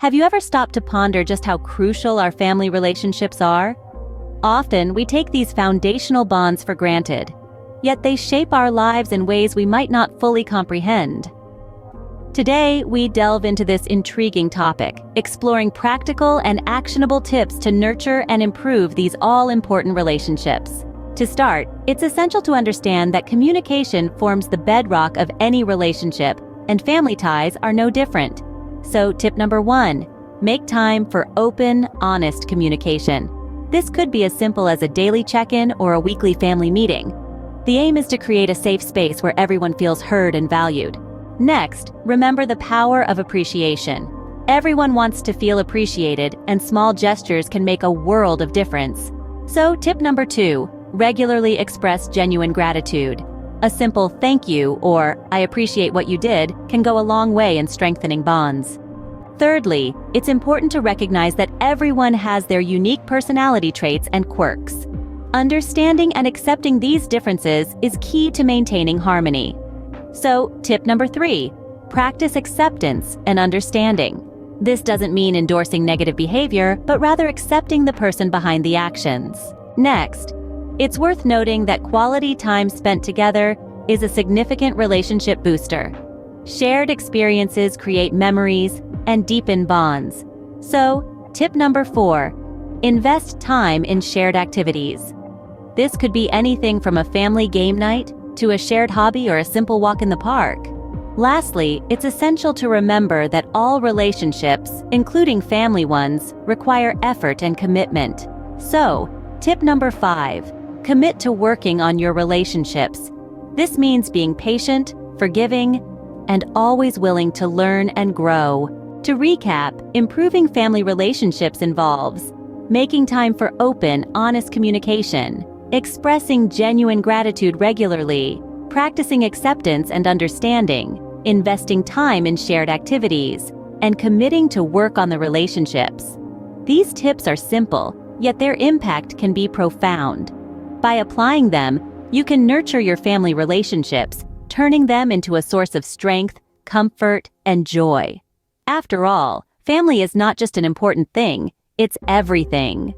Have you ever stopped to ponder just how crucial our family relationships are? Often, we take these foundational bonds for granted, yet they shape our lives in ways we might not fully comprehend. Today, we delve into this intriguing topic, exploring practical and actionable tips to nurture and improve these all-important relationships. To start, it's essential to understand that communication forms the bedrock of any relationship, and family ties are no different. So, tip number 1, make time for open, honest communication. This could be as simple as a daily check-in or a weekly family meeting. The aim is to create a safe space where everyone feels heard and valued. Next, remember the power of appreciation. Everyone wants to feel appreciated, and small gestures can make a world of difference. So, tip number 2, regularly express genuine gratitude. A simple thank you or I appreciate what you did can go a long way in strengthening bonds. Thirdly, it's important to recognize that everyone has their unique personality traits and quirks. Understanding and accepting these differences is key to maintaining harmony. So, tip number 3, practice acceptance and understanding. This doesn't mean endorsing negative behavior, but rather accepting the person behind the actions. Next, it's worth noting that quality time spent together is a significant relationship booster. Shared experiences create memories and deepen bonds. So, tip number 4, invest time in shared activities. This could be anything from a family game night to a shared hobby or a simple walk in the park. Lastly, it's essential to remember that all relationships, including family ones, require effort and commitment. So, tip number 5, commit to working on your relationships. This means being patient, forgiving, and always willing to learn and grow. To recap, improving family relationships involves making time for open, honest communication, expressing genuine gratitude regularly, practicing acceptance and understanding, investing time in shared activities, and committing to work on the relationships. These tips are simple, yet their impact can be profound. By applying them, you can nurture your family relationships, turning them into a source of strength, comfort, and joy. After all, family is not just an important thing, it's everything.